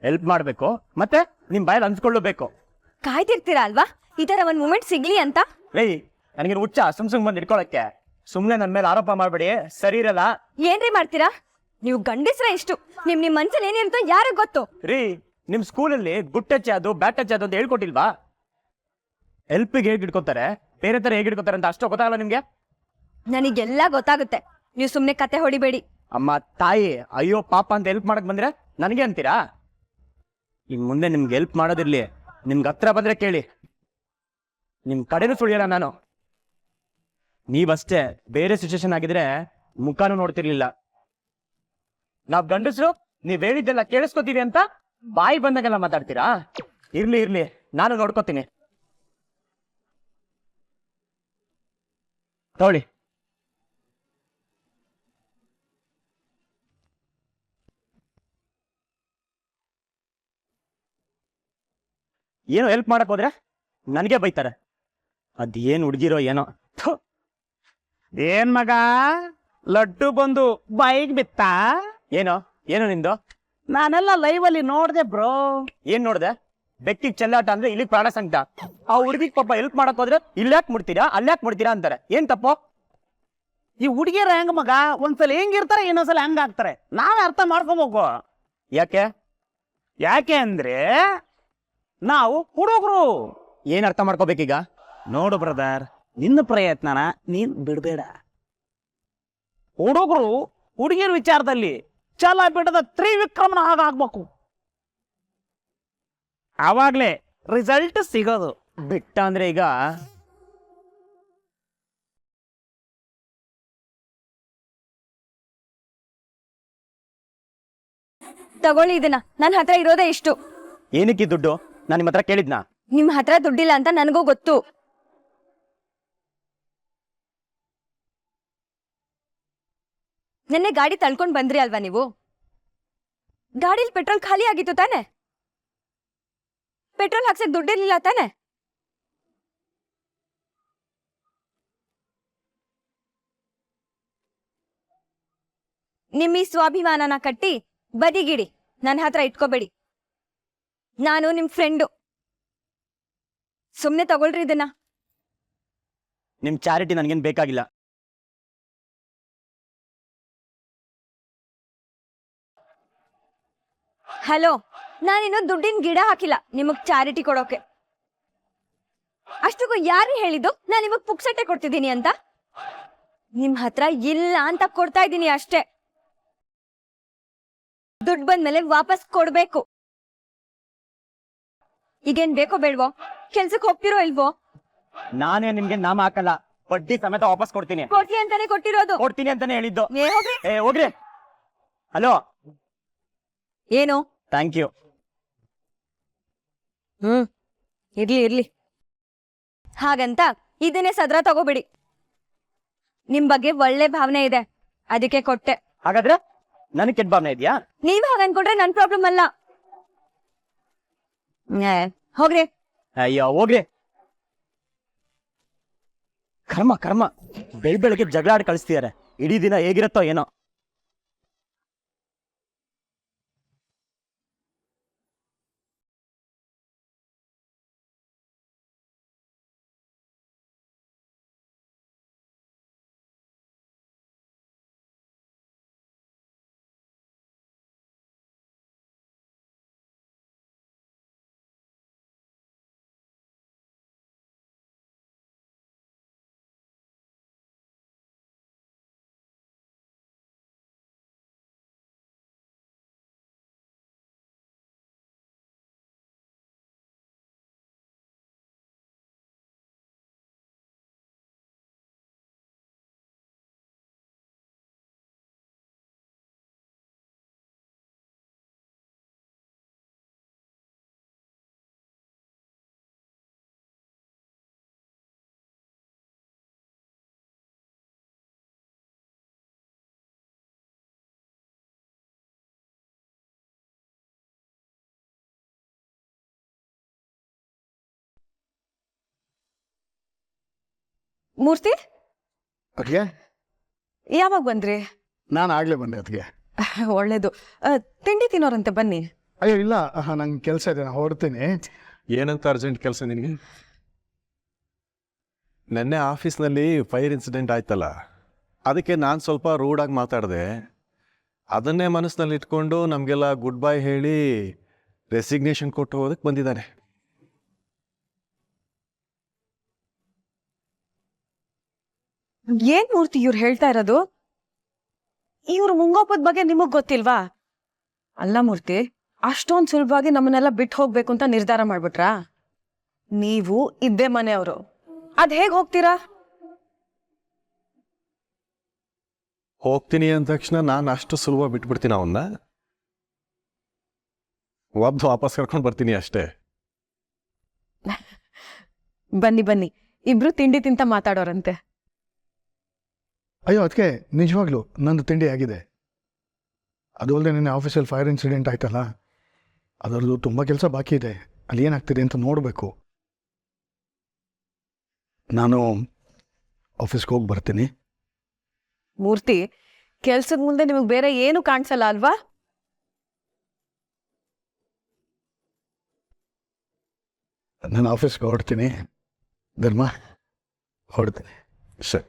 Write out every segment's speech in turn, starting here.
Help ಮಾಡ್ಬೇಕು ಮತ್ತೆ ನಿಮ್ ಬಾಯಲ್ಲಿ ಅನ್ಸ್ಕೊಳ್ಳಬೇಕು. ಕಾಯ್ತಿರ್ತೀರಾ ಅಲ್ವಾ ಈ ತರ ಒಂದ್ ಮೂಮೆಂಟ್ ಸಿಗ್ಲಿ ಅಂತ? ಏಯ್ ನನಗೆ ಹುಚ್ಚ ಸುಮ್ ಬಂದ್ ಇಟ್ಕೊಳಕ್ಕೆ. ಸುಮ್ನೆ ನನ್ ಮೇಲೆ ಆರೋಪ ಮಾಡ್ಬೇಡಿ, ಸರಿ ಇರಲ್ಲ. ಏನ್ರಿ ಮಾಡ್ತೀರಾ ನೀವು? ಗಂಡಸ್ರ ಇಷ್ಟು ನಿಮ್ ಮನ್ಸಲ್ಲಿ ಏನಿರುತ್ತೋ ಯಾರಿಗ್ ಗೊತ್ತು? ರೀ ನಿಮ್ ಸ್ಕೂಲಲ್ಲಿ ಗುಡ್ ಟಚ್ ಅದು ಬ್ಯಾಡ್ ಟಚ್ ಅದು ಅಂತ ಹೇಳ್ಕೊಟ್ಟಿಲ್ವಾ? ಹೆಲ್ಪಿಗೆ ಹೇಗೆ ಇಟ್ಕೋತಾರೆ, ಬೇರೆ ತರ ಹೇಗೆ ಇಟ್ಕೋತಾರೆ ಅಂತ ಅಷ್ಟೋ ಗೊತ್ತಾಗಲ್ಲ ನಿಮ್ಗೆ? ನನಗೆಲ್ಲ ಗೊತ್ತಾಗುತ್ತೆ, ನೀವು ಸುಮ್ನೆ ಕತೆ ಹೊಡಿಬೇಡಿ. ಅಮ್ಮ ತಾಯಿ ಅಯ್ಯೋ ಪಾಪ ಅಂತ ಹೆಲ್ಪ್ ಮಾಡಕ್ ಬಂದ್ರೆ ನನಗೆ ಅಂತೀರಾ? ಇನ್ ಮುಂದೆ ನಿಮ್ಗೆ ಹೆಲ್ಪ್ ಮಾಡೋದಿರ್ಲಿ, ನಿಮ್ಗೆ ಹತ್ರ ಬಂದ್ರೆ ಕೇಳಿ, ನಿಮ್ ಕಡೆನೂ ಸುಳಿಯಲ್ಲ ನಾನು. ನೀವಷ್ಟೇ ಬೇರೆ ಸಿಚುವೇಶನ್ ಆಗಿದ್ರೆ ಮುಖಾನು ನೋಡ್ತಿರ್ಲಿಲ್ಲ. ನಾವ್ ಗಂಡಸ್ರು ನೀವ್ ಹೇಳಿದ್ದೆಲ್ಲ ಕೇಳಿಸ್ಕೊತೀವಿ ಅಂತ ಬಾಯಿ ಬಂದಾಗೆಲ್ಲ ಮಾತಾಡ್ತೀರಾ? ಇರ್ಲಿ ನಾನು ನೋಡ್ಕೋತೀನಿ. ತಗೊಳ್ಳಿ. ಏನೋ ಹೆಲ್ಪ್ ಮಾಡಕ್ ಹೋದ್ರೆ ನನಗೆ ಬೈತಾರೆ. ಅದೇನ್ ಹುಡ್ಗಿರೋ ಏನೋ. ಏನ್ ಮಗ ಲಡ್ಡು ಬಂದು ಬಾಯಿಗೆ ಬಿತ್ತಾ? ಏನೋ ನಿಂದು? ನಾನೆಲ್ಲ ಲೈವ್ ಅಲ್ಲಿ ನೋಡ್ದೆ ಬ್ರೋ. ಏನ್ ನೋಡ್ದೆ? ಬೆಕ್ಕಿಗೆ ಚೆಲ್ಲಾಟ ಅಂದ್ರೆ ಇಲ್ಲಿಗೆ ಪ್ರಾಣ ಸಂಕಟ. ಆ ಹುಡುಗಿಗೆ ಪಾಪ ಹೆಲ್ಪ್ ಮಾಡಕ್ ಹೋದ್ರೆ ಇಲ್ಯಾಕ್ ಮುಡ್ತೀರಾ ಅಲ್ಯಾಕ್ ಮುಡ್ತೀರಾ ಅಂತಾರೆ. ಏನ್ ತಪ್ಪು? ಈ ಹುಡುಗಿಯರ ಹೆಂಗ ಮಗ, ಒಂದ್ಸಲ ಹೆಂಗಿರ್ತಾರೆ ಇನ್ನೊಂದ್ಸಲ ಹೆಂಗ ಆಗ್ತಾರೆ, ನಾವೇ ಅರ್ಥ ಮಾಡ್ಕೋಬೇಕು. ಯಾಕೆ ಅಂದ್ರೆ ನಾವು ಹುಡುಗರು. ಏನ್ ಅರ್ಥ ಮಾಡ್ಕೋಬೇಕೀಗ? ನೋಡು ಬ್ರದರ್, ನಿನ್ನ ಪ್ರಯತ್ನನ ನೀನ್ ಬಿಡ್ಬೇಡ. ಹುಡುಗರು ಹುಡುಗಿಯರ ವಿಚಾರದಲ್ಲಿ ಛಲ ಬಿಡದ ತ್ರಿವಿಕ್ರಮನ ಹಾಗಾಗ್ಬೇಕು, ಆವಾಗ್ಲೇ ರಿಸಲ್ಟ್ ಸಿಗೋದು. ಬಿಟ್ಟ ಅಂದ್ರೆ ಈಗ ತಗೊಳ್ಳಿ ಇದನ್ನ, ನನ್ನ ಹತ್ರ ಇರೋದೇ ಇಷ್ಟು. ಏನಕ್ಕೆ ದುಡ್ಡು? ನಾನು ನಿಮ್ಮ ಹತ್ರ ಕೇಳಿದ್ನಾ? ನಿಮ್ ಹತ್ರ ದುಡ್ಡಿಲ್ಲ ಅಂತ ನನಗೂ ಗೊತ್ತು. ನೆನ್ನೆ ಗಾಡಿ ತಳ್ಕೊಂಡ್ ಬಂದ್ರಿ ಅಲ್ವಾ ನೀವು? ಗಾಡಿಲಿ ಪೆಟ್ರೋಲ್ ಖಾಲಿ ಆಗಿತ್ತು ತಾನೆ? ಪೆಟ್ರೋಲ್ ಹಾಕ್ಸಕ್ ದುಡ್ಡಿರ್ಲಿಲ್ಲ ತಾನೆ? ನಿಮ್ಮ ಈ ಸ್ವಾಭಿಮಾನನ ಕಟ್ಟಿ ಬದಿಗಿಡಿ, ನನ್ನ ಹತ್ರ ಇಟ್ಕೋಬೇಡಿ. ನಾನು ನಿಮ್ ಫ್ರೆಂಡು, ಸುಮ್ನೆ ತಗೊಳ್ರಿ ಇದನ್ನ. ನಿಮ್ ಚಾರಿಟಿ ನನ್ಗೇನ್ ಬೇಕಾಗಿಲ್ಲ. ಹಲೋ, ನಾನಿನ್ನು ದುಡ್ಡಿನ ಗಿಡ ಹಾಕಿಲ್ಲ ನಿಮಗ್ ಚಾರಿಟಿ ಕೊಡೋಕೆ. ಅಷ್ಟಕ್ಕೂ ಯಾರು ಹೇಳಿದ್ದು ನಾನು ನಿಮಗ್ ಪುಕ್ಸಟ್ಟೆ ಕೊಡ್ತಿದ್ದೀನಿ ಅಂತ? ನಿಮ್ ಹತ್ರ ಇಲ್ಲ ಅಂತ ಕೊಡ್ತಾ ಇದ್ದೀನಿ ಅಷ್ಟೇ. ದುಡ್ಡು ಬಂದ್ಮೇಲೆ ವಾಪಸ್ ಕೊಡ್ಬೇಕು. ಈಗೇನ್ ಬೇಕೋ ಬೇಡ್ವೋ? ಕೆಲ್ಸಕ್ಕೆ ಹೋಗ್ತಿರೋ ಇಲ್ವೋ? ನಾನೇ ನಿಮ್ಗೆ ನಾಮ ಹಾಕಲ್ಲ, ಬಡ್ಡಿ ಸಮೇತ ವಾಪಸ್ ಕೊಡ್ತೀನಿ. ಕೊಡ್ತೀನಿ ಅಂತಾನೆ ಕೊಟ್ಟಿರೋದು. ಕೊಡ್ತೀನಿ ಅಂತಾನೆ ಹೇಳಿದ್ದು. ಹೋಗ್ರಿ. ಹೋಗ್ರಿ. ಹಲೋ, ಏನು? Thank you. ಇರ್ಲಿ. ಹಾಗಂತ ಇದನ್ನೇ ಸದ್ರ ತಗೋಬಿಡಿ. ನಿಮ್ ಬಗ್ಗೆ ಒಳ್ಳೆ ಭಾವನೆ ಇದೆ, ಅದಕ್ಕೆ ಕೊಟ್ಟೆ. ಹಾಗಾದ್ರೆ ನನಗೆ ಕೆಟ್ಟ ಭಾವನೆ ಇದೆಯಾ? ನೀವ್ ಹಾಗ ಅನ್ಕೊಂಡ್ರೆ ನನ್ ಪ್ರಾಬ್ಲಮ್ ಅಲ್ಲ. ಹೋಗ್ರಿ. ಅಯ್ಯೋ ಹೋಗ್ರಿ. ಕರ್ಮ ಬೆಳಗ್ಗೆ ಜಗಳ ಆಡಿ ಕಳಿಸ್ತಿದಾರೆ. ಇಡೀ ದಿನ ಹೇಗಿರುತ್ತೋ ಏನೋ. ಮೂರ್ತಿ, ಅದಕ್ಕೆ ಯಾವಾಗ ಬಂದ್ರಿ? ನಾನು ಆಗ್ಲೇ ಬಂದೆ ಅದಕ್ಕೆ. ಒಳ್ಳೇದು. ತಿಂಡಿ ತಿನ್ನೋರಂತೆ, ಬನ್ನಿ. ಅಯ್ಯೋ ಇಲ್ಲ, ನಂಗೆ ಕೆಲಸ ಇದೆ, ನಾನು ಹೊರಡ್ತೀನಿ. ಏನಂತ ಅರ್ಜೆಂಟ್ ಕೆಲಸ ನಿನಗೆ? ನೆನ್ನೆ ಆಫೀಸ್ನಲ್ಲಿ ಫೈರ್ ಇನ್ಸಿಡೆಂಟ್ ಆಯ್ತಲ್ಲ, ಅದಕ್ಕೆ ನಾನು ಸ್ವಲ್ಪ ರೂಡಾಗಿ ಮಾತಾಡಿದೆ. ಅದನ್ನೇ ಮನಸ್ಸಿನಲ್ಲಿ ಇಟ್ಕೊಂಡು ನಮಗೆಲ್ಲ ಗುಡ್ ಬೈ ಹೇಳಿ ರೆಸಿಗ್ನೇಷನ್ ಕೊಟ್ಟು ಹೋಗೋದಕ್ಕೆ ಬಂದಿದ್ದಾನೆ. ಏನ್ ಮೂರ್ತಿ ಇವ್ರು ಹೇಳ್ತಾ ಇರೋದು? ಇವ್ರ ಮುಂಗೋಪದ ಬಗ್ಗೆ ನಿಮಗ್ ಗೊತ್ತಿಲ್ವಾ? ಅಲ್ಲ ಮೂರ್ತಿ, ಅಷ್ಟೊಂದ್ ಸುಲಭವಾಗಿ ನಮ್ಮನ್ನೆಲ್ಲ ಬಿಟ್ಟು ಹೋಗ್ಬೇಕು ಅಂತ ನಿರ್ಧಾರ ಮಾಡ್ಬಿಟ್ರಾ? ನೀವು ಇದ್ದೇ ಮನೆಯವರು, ಅದ್ ಹೇಗ್ ಹೋಗ್ತೀರಾ? ಹೋಗ್ತೀನಿ ಅಂದ ತಕ್ಷಣ ನಾನು ಅಷ್ಟು ಸುಲಭ ಬಿಟ್ಬಿಡ್ತೀನಿ ಅವನ್ನ. ಒಬ್ಬ ವಾಪಸ್ ಕರ್ಕೊಂಡು ಬರ್ತೀನಿ ಅಷ್ಟೇ. ಬನ್ನಿ ಬನ್ನಿ, ಇಬ್ರು ತಿಂಡಿ ತಿಂತ ಮಾತಾಡೋರಂತೆ. ಅಯ್ಯೋ ಅದಕ್ಕೆ ನಿಜವಾಗ್ಲೂ ನಂದು ತಿಂಡಿ ಆಗಿದೆ. ಅದು ಅಲ್ಲದೆ ನಿನ್ನೆ ಆಫೀಸಲ್ಲಿ ಫೈರ್ ಇನ್ಸಿಡೆಂಟ್ ಆಯ್ತಲ್ಲ, ಅದರದ್ದು ತುಂಬ ಕೆಲಸ ಬಾಕಿ ಇದೆ. ಅಲ್ಲಿ ಏನಾಗ್ತಿದೆ ಅಂತ ನೋಡಬೇಕು. ನಾನು ಆಫೀಸ್ಗೆ ಹೋಗಿ ಬರ್ತೀನಿ. ಮೂರ್ತಿ, ಕೆಲ್ಸದ ಮುಂದೆ ನಿಮಗ್ ಬೇರೆ ಏನು ಕಾಣಿಸಲ್ಲ ಅಲ್ವಾ? ನಾನು ಆಫೀಸ್ಗೆ ಹೊರಡ್ತೀನಿ. ಧರ್ಮ, ಹೊರಡ್ತೀನಿ. ಸರಿ.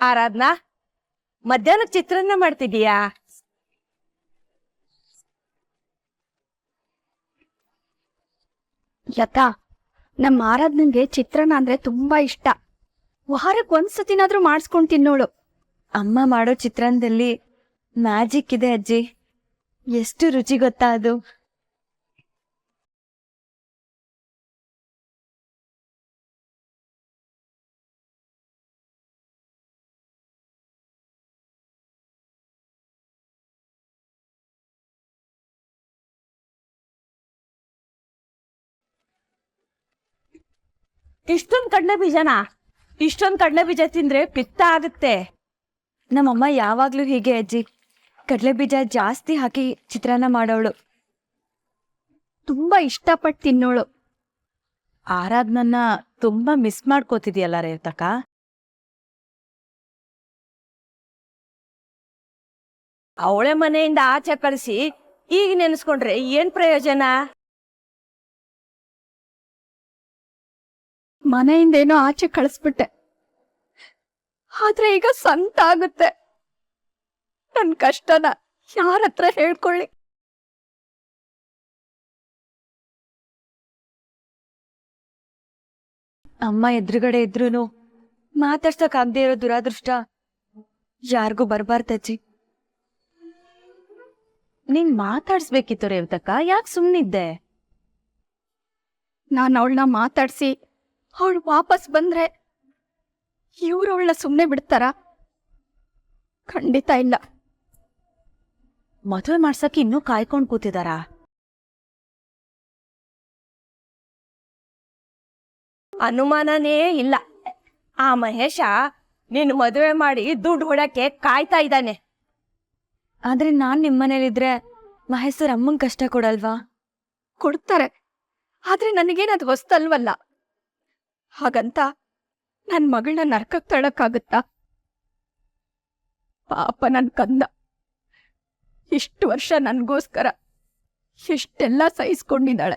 ಆರಾಧ್ನಾ, ಮಧ್ಯಾಹ್ನಕ್ಕೆ ಚಿತ್ರಾನ್ನ ಮಾಡ್ತಿದೀಯಾ? ಲತಾ, ನಮ್ಮ ಆರಾಧನೆಗೆ ಚಿತ್ರಾನ್ನ ಅಂದ್ರೆ ತುಂಬಾ ಇಷ್ಟ. ವಾರಕ್ಕೆ ಒಂದ್ಸತಿನಾದ್ರೂ ಮಾಡಿಸ್ಕೊಂಡು ತಿನ್ನೋಳು. ಅಮ್ಮ ಮಾಡೋ ಚಿತ್ರಾನ್ನದಲ್ಲಿ ಮ್ಯಾಜಿಕ್ ಇದೆ ಅಜ್ಜಿ. ಎಷ್ಟು ರುಚಿ ಗೊತ್ತಾ ಅದು. ಇಷ್ಟೊಂದ್ ಕಡಲೆ ಬೀಜನಾ? ಇಷ್ಟೊಂದ್ ಕಡಲೆ ಬೀಜ ತಿಂದ್ರೆ ಪಿತ್ತ ಆಗುತ್ತೆ. ನಮ್ಮಮ್ಮ ಯಾವಾಗ್ಲೂ ಹೀಗೆ ಅಜ್ಜಿ, ಕಡಲೆ ಬೀಜ ಜಾಸ್ತಿ ಹಾಕಿ ಚಿತ್ರಾನ್ನ ಮಾಡೋಳು. ತುಂಬಾ ಇಷ್ಟಪಟ್ಟು ತಿನ್ನೋಳು. ಆರಾಧ್ನನ್ನ ತುಂಬಾ ಮಿಸ್ ಮಾಡ್ಕೋತಿದ್ಯಲ್ಲ ರೇವತಕ್ಕ? ಅವಳೆ ಮನೆಯಿಂದ ಆಚೆ ಕಳಿಸಿ ಈಗ ನೆನೆಸ್ಕೊಂಡ್ರೆ ಏನ್ ಪ್ರಯೋಜನ? ಮನೆಯಿಂದೇನೋ ಆಚೆ ಕಳಿಸ್ಬಿಟ್ಟೆ, ಆದ್ರೆ ಈಗ ಸಂಕಟ ಆಗುತ್ತೆ. ನನ್ ಕಷ್ಟನ ಯಾರ ಹತ್ರ ಹೇಳ್ಕೊಳ್ಳಿ? ಅಮ್ಮ ಎದುರುಗಡೆ ಇದ್ರೂನು ಮಾತಾಡ್ಸಕ್ಕಾಗ್ದೇ ಇರೋ ದುರಾದೃಷ್ಟ ಯಾರಿಗೂ ಬರ್ಬಾರ್ದಜ್ಜಿ. ನೀನ್ ಮಾತಾಡ್ಸ್ಬೇಕಿತ್ತು ರೇವತಕ್ಕ, ಯಾಕೆ ಸುಮ್ನಿದ್ದೆ? ನಾನು ಅವಳನ್ನ ಮಾತಾಡ್ಸಿ ಅವಳು ವಾಪಸ್ ಬಂದ್ರೆ ಇವ್ರು ಅವಳನ್ನ ಸುಮ್ಮನೆ ಬಿಡ್ತಾರ? ಖಂಡಿತ ಇಲ್ಲ. ಮದುವೆ ಮಾಡ್ಸಕ್ಕೆ ಇನ್ನೂ ಕಾಯ್ಕೊಂಡ್ ಕೂತಿದಾರ? ಅನುಮಾನನೇ ಇಲ್ಲ, ಆ ಮಹೇಶ ನೀನು ಮದುವೆ ಮಾಡಿ ದುಡ್ಡು ಹೊಡಕ್ಕೆ ಕಾಯ್ತಾ ಇದ್ದಾನೆ. ಆದ್ರೆ ನಾನ್ ನಿಮ್ಮನೇಲಿದ್ರೆ ಮಹೇಶ್ವರ್ ಅಮ್ಮಂಗ್ ಕಷ್ಟ ಕೊಡಲ್ವಾ? ಕೊಡ್ತಾರೆ, ಆದ್ರೆ ನನಗೇನದು ಹೊಸ್ತಲ್ವಲ್ಲ. ಹಾಗಂತ ನನ್ ಮಗಳನ್ನ ನರ್ಕಕ್ ತಳ್ಳಕ್ಕಾಗುತ್ತಾ? ಪಾಪ ನನ್ ಕಂದ ಇಷ್ಟು ವರ್ಷ ನನ್ಗೋಸ್ಕರ ಎಷ್ಟೆಲ್ಲ ಸಹಿಸ್ಕೊಂಡಿದ್ದಾಳೆ.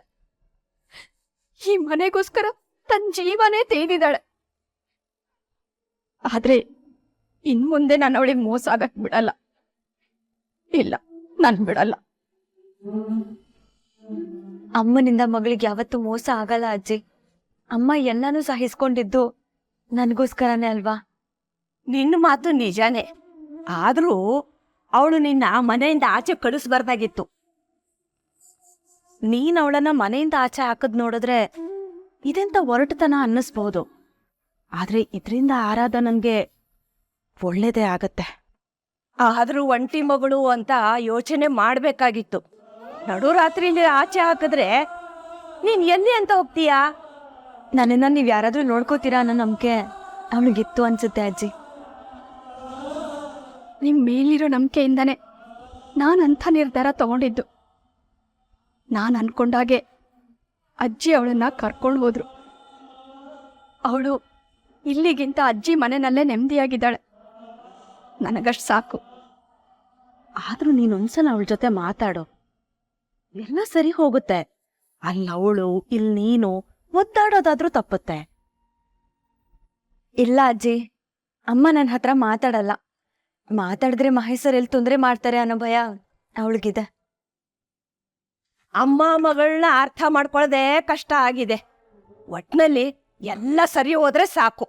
ಈ ಮನೆಗೋಸ್ಕರ ತನ್ನ ಜೀವನೇ ತೆಗೆದಿದ್ದಾಳೆ. ಆದ್ರೆ ಇನ್ಮುಂದೆ ನಾನು ಅವಳಿಗೆ ಮೋಸ ಆಗಕ್ ಬಿಡಲ್ಲ. ಇಲ್ಲ, ನಾನ್ ಬಿಡಲ್ಲ. ಅಮ್ಮನಿಂದ ಮಗಳಿಗೆ ಯಾವತ್ತೂ ಮೋಸ ಆಗಲ್ಲ ಅಜ್ಜಿ. ಅಮ್ಮ ಎಲ್ಲಾನು ಸಹಿಸ್ಕೊಂಡಿದ್ದು ನನಗೋಸ್ಕರನೇ ಅಲ್ವಾ? ನಿನ್ನ ಮಾತು ನಿಜಾನೇ, ಆದ್ರೂ ಅವಳು ನಿನ್ನ ಮನೆಯಿಂದ ಆಚೆ ಕಳಿಸ್ಬಾರ್ದಾಗಿತ್ತು. ನೀನ್ ಅವಳನ್ನ ಮನೆಯಿಂದ ಆಚೆ ಹಾಕದ್ ನೋಡಿದ್ರೆ ಇದೆಂತ ಒರಟುತನ ಅನ್ನಿಸ್ಬಹುದು. ಆದ್ರೆ ಇದರಿಂದ ಆರಾಧನನ್ಗೆ ಒಳ್ಳೇದೇ ಆಗತ್ತೆ. ಆದ್ರೂ ಒಂಟಿ ಮಗಳು ಅಂತ ಯೋಚನೆ ಮಾಡ್ಬೇಕಾಗಿತ್ತು. ನಡುರಾತ್ರಿಲಿ ಆಚೆ ಹಾಕಿದ್ರೆ ನೀನ್ ಎಲ್ಲಿ ಅಂತ ಹೋಗ್ತೀಯಾ? ನನ್ನನ್ನ ನೀವ್ ಯಾರಾದ್ರೂ ನೋಡ್ಕೋತೀರಾ ಅನ್ನೋ ನಂಬಿಕೆ ಅವಳಿಗಿತ್ತು ಅನ್ಸುತ್ತೆ ಅಜ್ಜಿ. ನಿಮ್ ಮೇಲಿರೋ ನಂಬಿಕೆಯಿಂದಾನೆ ನಾನಂಥ ನಿರ್ಧಾರ ತಗೊಂಡಿದ್ದು. ನಾನು ಅನ್ಕೊಂಡಾಗೆ ಅಜ್ಜಿ ಅವಳನ್ನ ಕರ್ಕೊಂಡು ಹೋದ್ರು. ಅವಳು ಇಲ್ಲಿಗಿಂತ ಅಜ್ಜಿ ಮನೆಯಲ್ಲೇ ನೆಮ್ಮದಿಯಾಗಿದ್ದಾಳೆ. ನನಗಷ್ಟು ಸಾಕು. ಆದ್ರೂ ನೀನೊಂದ್ಸಲ ಅವಳ ಜೊತೆ ಮಾತಾಡೋ, ಎಲ್ಲ ಸರಿ ಹೋಗುತ್ತೆ. ಅಲ್ಲ ಅವಳು, ಇಲ್ಲಿ ನೀನು ಒದ್ದಾಡೋದಾದ್ರೂ ತಪ್ಪುತ್ತೆ. ಇಲ್ಲ ಅಜ್ಜಿ, ಅಮ್ಮ ನನ್ನ ಹತ್ರ ಮಾತಾಡಲ್ಲ. ಮಾತಾಡಿದ್ರೆ ಮಹೇಶ್ವರ್ ಎಲ್ಲಿ ತೊಂದರೆ ಮಾಡ್ತಾರೆ ಅನ್ನೋ ಭಯ ಅವಳಿಗಿದೆ. ಅಮ್ಮ ಮಗಳನ್ನ ಅರ್ಥ ಮಾಡ್ಕೊಳ್ಳೋದೇ ಕಷ್ಟ ಆಗಿದೆ. ಒಟ್ನಲ್ಲಿ ಎಲ್ಲ ಸರಿ ಹೋದ್ರೆ ಸಾಕು.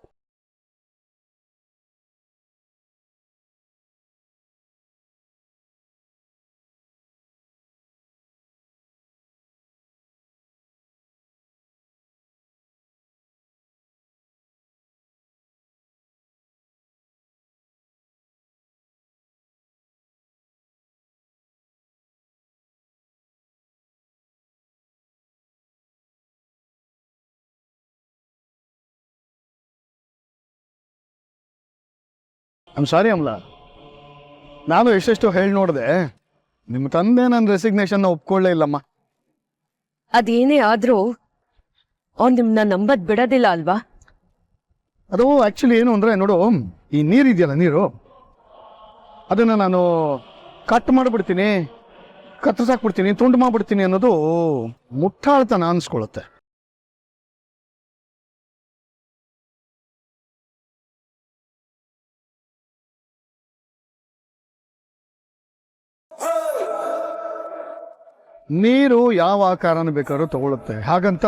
ಐಮ್ ಸಾರಿ ಅಮ್ಲ, ನಾನು ಎಷ್ಟೆಷ್ಟು ಹೇಳಿ ನೋಡಿದೆ, ನಿಮ್ಮ ತಂದೆ ನನ್ನ ರೆಸಿಗ್ನೇಷನ್ನ ಒಪ್ಕೊಳ್ಳೇ ಇಲ್ಲಮ್ಮ. ಅದೇನೇ ಆದ್ರೂ ಅವ್ನ್ ನಿಮ್ನ ನಂಬದ್ ಬಿಡೋದಿಲ್ಲ ಅಲ್ವಾ? ಅದು ಆ್ಯಕ್ಚುಲಿ ಏನು ಅಂದರೆ, ನೋಡು, ಈ ನೀರು ಇದೆಯಲ್ಲ, ನೀರು, ಅದನ್ನು ನಾನು ಕಟ್ ಮಾಡಿಬಿಡ್ತೀನಿ, ಕತ್ತರಿಸಾಕ್ಬಿಡ್ತೀನಿ, ತುಂಡು ಮಾಡಿಬಿಡ್ತೀನಿ ಅನ್ನೋದು ಮುಟ್ಟಾಳ್ತನ ಅನ್ಸ್ಕೊಳ್ಳುತ್ತೆ. ನೀರು ಯಾವ ಆಕಾರನ ಬೇಕಾದ್ರೂ ತಗೊಳುತ್ತೆ. ಹಾಗಂತ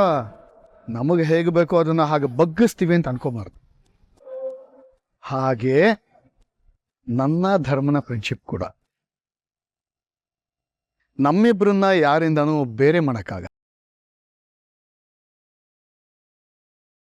ನಮಗೆ ಹೇಗೆ ಬೇಕೋ ಅದನ್ನು ಹಾಗೆ ಬಗ್ಗಿಸ್ತೀವಿ ಅಂತ ಅನ್ಕೋಬಾರ್ದು. ಹಾಗೆ ನನ್ನ ಧರ್ಮನ ಫ್ರೆಂಡ್ಶಿಪ್ ಕೂಡ ನಮ್ಮಿಬ್ಬರನ್ನ ಯಾರಿಂದನೂ ಬೇರೆ ಮಾಡೋಕ್ಕಾಗಲ್ಲ.